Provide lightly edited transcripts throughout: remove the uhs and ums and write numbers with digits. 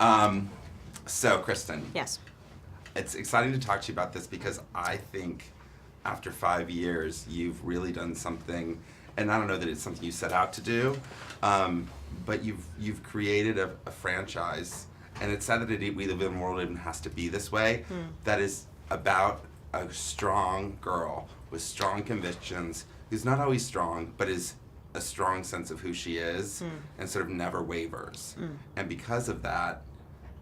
So, Kristen, Yes. it's exciting to talk to you about this because I think after 5 years, you've really done something, and I don't know that it's something you set out to do, but you've created a franchise, and it's sad that we live in a world that even has to be this way, that is about a strong girl with strong convictions, who's not always strong, but is a strong sense of who she is, and sort of never wavers. And because of that,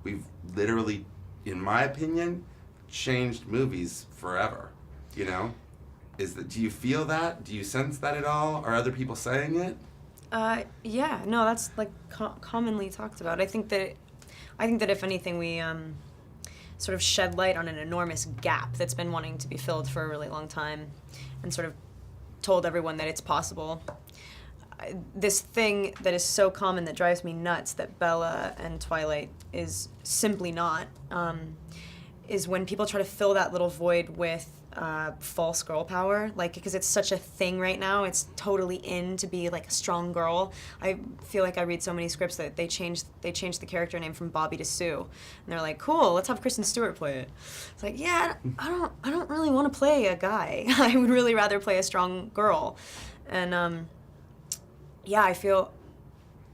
we've literally, in my opinion, changed movies forever. You know, do you feel that? Do you sense that at all? Are other people saying it? Yeah, no, that's like commonly talked about. I think that if anything, we sort of shed light on an enormous gap that's been wanting to be filled for a really long time, and sort of told everyone that it's possible. This thing that is so common that drives me nuts, that Bella and Twilight is simply not, is when people try to fill that little void with false girl power, like, because it's such a thing right now. It's totally in to be like a strong girl. I feel like I read so many scripts that they changed the character name from Bobby to Sue, and they're like, cool, let's have Kristen Stewart play it. It's like, yeah, I don't really want to play a guy. I would really rather play a strong girl. And yeah, I feel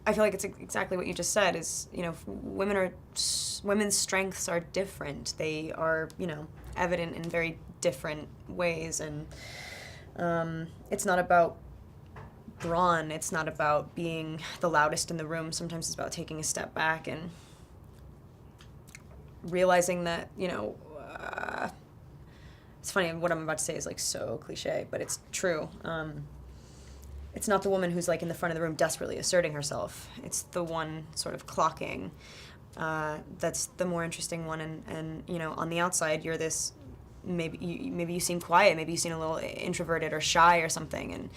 like it's exactly what you just said. Is, you know, women's strengths are different. They are, you know, evident in very different ways, and it's not about brawn. It's not about being the loudest in the room. Sometimes it's about taking a step back and realizing that, you know, it's funny, what I'm about to say is like so cliche, but it's true. It's not the woman who's like in the front of the room desperately asserting herself. It's the one sort of clocking. That's the more interesting one. And you know, on the outside, you're this. Maybe you seem quiet. Maybe you seem a little introverted or shy or something. And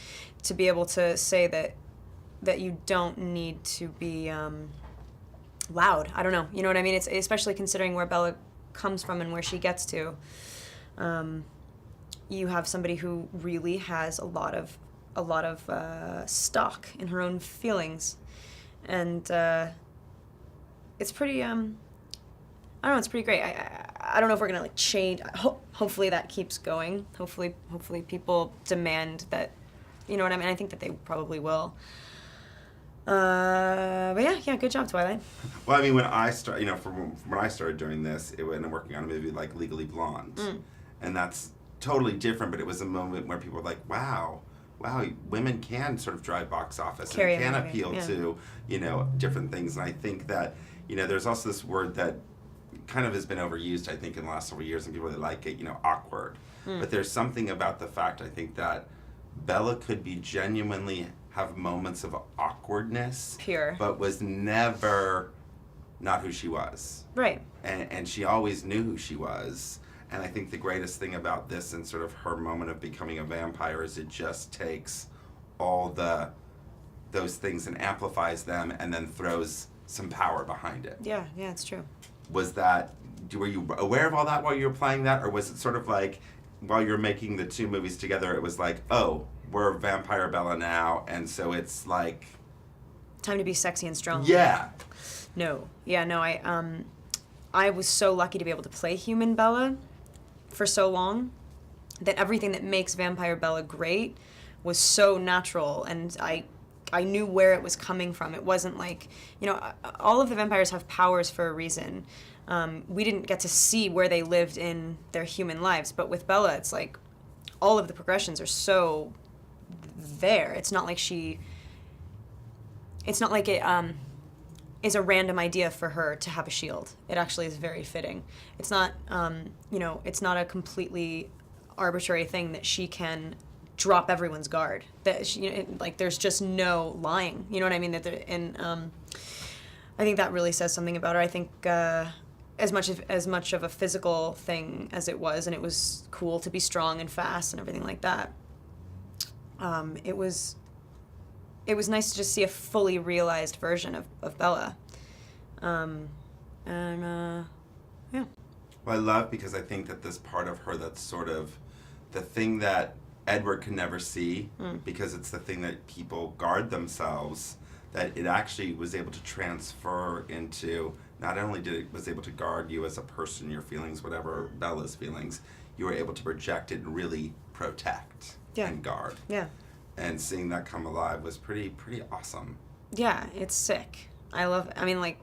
to be able to say that you don't need to be loud. I don't know. You know what I mean? It's especially considering where Bella comes from and where she gets to. You have somebody who really has a lot of stock in her own feelings, and it's pretty I don't know, it's pretty great. I don't know if we're gonna like change. Hopefully that keeps going. Hopefully people demand that, you know what I mean. I think that they probably will. But yeah, good job, Twilight. Well, I mean, when I from when I started doing this, it was working on a movie like Legally Blonde, and that's totally different. But it was a moment where people were like, wow, women can sort of drive box office and can appeal to, you know, different things. And I think that, you know, there's also this word that kind of has been overused, I think, in the last several years, and people really like it, you know, awkward. But there's something about the fact, I think, that Bella could be genuinely have moments of awkwardness, pure, but was never not who she was. Right. And she always knew who she was. And I think the greatest thing about this and sort of her moment of becoming a vampire is it just takes all those things and amplifies them and then throws some power behind it. Yeah, it's true. Were you aware of all that while you were playing that? Or was it sort of like, while you're making the two movies together, it was like, oh, we're Vampire Bella now, and so it's like... time to be sexy and strong. Yeah. No, I was so lucky to be able to play human Bella for so long that everything that makes Vampire Bella great was so natural, and I knew where it was coming from. It wasn't like, you know, all of the vampires have powers for a reason. We didn't get to see where they lived in their human lives, but with Bella, it's like all of the progressions are so there. It's not like it is a random idea for her to have a shield. It actually is very fitting. It's not, you know, it's not a completely arbitrary thing that she can drop everyone's guard. That she, you know, like, there's just no lying. You know what I mean? I think that really says something about her. I think as much of a physical thing as it was, and it was cool to be strong and fast and everything like that. It was nice to just see a fully realized version of Bella. Yeah. Well, I love, because I think that this part of her that's sort of the thing that Edward can never see, because it's the thing that people guard themselves, that it actually was able to transfer into not only was able to guard you as a person, your feelings, whatever Bella's feelings, you were able to project it and really protect and guard. Yeah. And seeing that come alive was pretty awesome. Yeah, it's sick. I love it. I mean, like,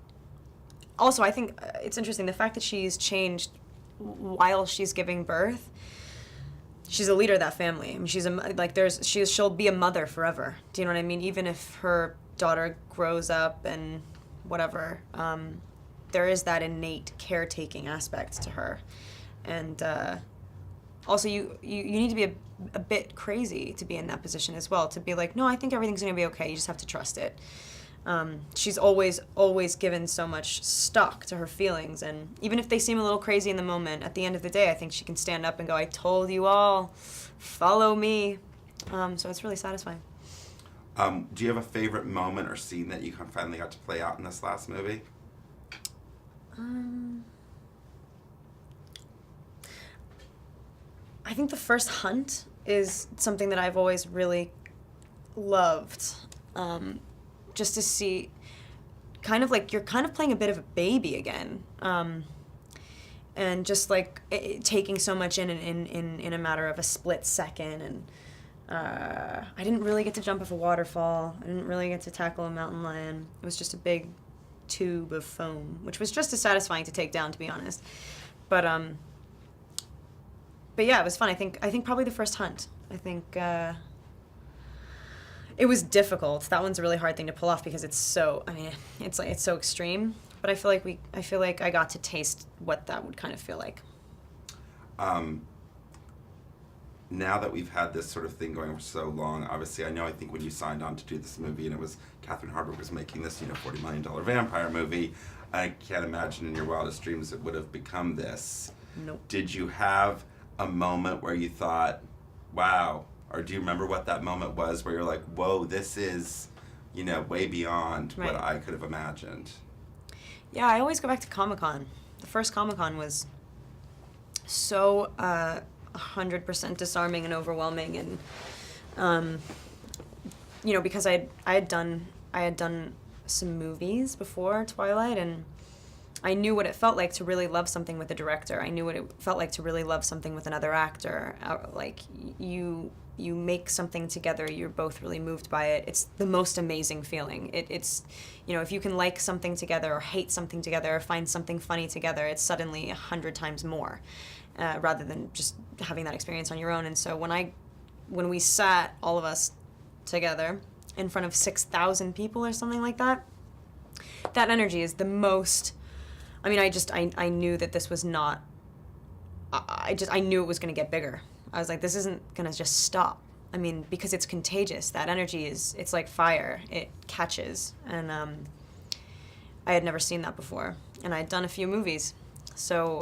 also, I think it's interesting, the fact that she's changed while she's giving birth. She's a leader of that family. I mean, she'll be a mother forever. Do you know what I mean? Even if her daughter grows up and whatever, there is that innate caretaking aspect to her. And also, you need to be a bit crazy to be in that position as well, to be like, no, I think everything's going to be okay. You just have to trust it. She's always given so much stock to her feelings, and even if they seem a little crazy in the moment, at the end of the day, I think she can stand up and go, I told you all, follow me. So it's really satisfying. Do you have a favorite moment or scene that you finally got to play out in this last movie? I think the first hunt is something that I've always really loved. Just to see, kind of like you're kind of playing a bit of a baby again, and just like taking so much in a matter of a split second. And I didn't really get to jump off a waterfall. I didn't really get to tackle a mountain lion. It was just a big tube of foam, which was just as satisfying to take down, to be honest. But yeah, it was fun. I think probably the first hunt. I think it was difficult. That one's a really hard thing to pull off because it's so. I mean, it's so extreme. But I feel like I got to taste what that would kind of feel like. Now that we've had this sort of thing going for so long, obviously, I think when you signed on to do this movie, and it was Catherine Hardwicke was making this, $40 million vampire movie, I can't imagine in your wildest dreams it would have become this. Nope. Did you have a moment where you thought, wow, or do you remember what that moment was where you're like, whoa, this is, way beyond what I could have imagined? Yeah, I always go back to Comic-Con. The first Comic-Con was so 100% disarming and overwhelming, and because I had done some movies before Twilight, and I knew what it felt like to really love something with a director. I knew what it felt like to really love something with another actor. Like, you make something together, you're both really moved by it. It's the most amazing feeling. It's if you can like something together or hate something together or find something funny together, it's suddenly 100 times more, rather than just having that experience on your own. And so when we sat, all of us together, in front of 6,000 people or something like that, that energy is the most. I mean, I knew that this was not. I knew it was going to get bigger. I was like, this isn't going to just stop. I mean, because it's contagious. That energy it's like fire. It catches. And I had never seen that before. And I had done a few movies. So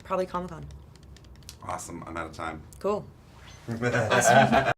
probably Comic-Con. Awesome. I'm out of time. Cool. Awesome.